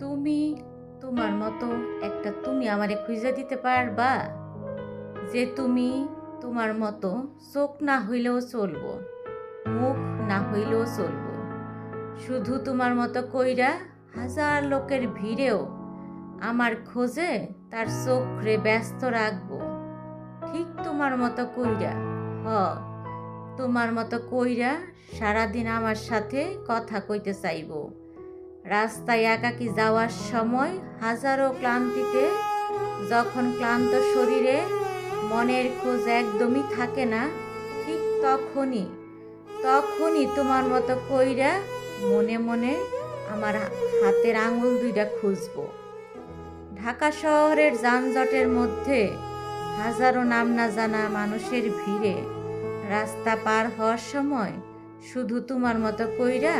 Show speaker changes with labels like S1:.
S1: তুমি তোমার মতো একটা তুমি আমারে খুঁজে দিতে পারবা? যে তুমি তোমার মতো চোখ না হইলেও চলবো, মুখ না হইলেও চলবো, শুধু তোমার মতো কইরা হাজার লোকের ভিড়েও আমার খোঁজে তার চোখরে ব্যস্ত রাখবো। ঠিক তোমার মতো কইরা, হ, তোমার মতো কইরা সারাদিন আমার সাথে কথা কইতে চাইবো। রাস্তায় একাকী যাওয়ার সময় হাজারো ক্লান্তিতে, যখন ক্লান্ত শরীরে মনের খোঁজ একদমই থাকে না, ঠিক তখনই তখনই তোমার মতো কইরা মনে মনে আমার হাতের আঙুল দুইটা খুঁজবো। ঢাকা শহরের যানজটের মধ্যে হাজারো নাম না জানা মানুষের ভিড়ে রাস্তা পার হওয়ার সময় শুধু তোমার মতো কইরা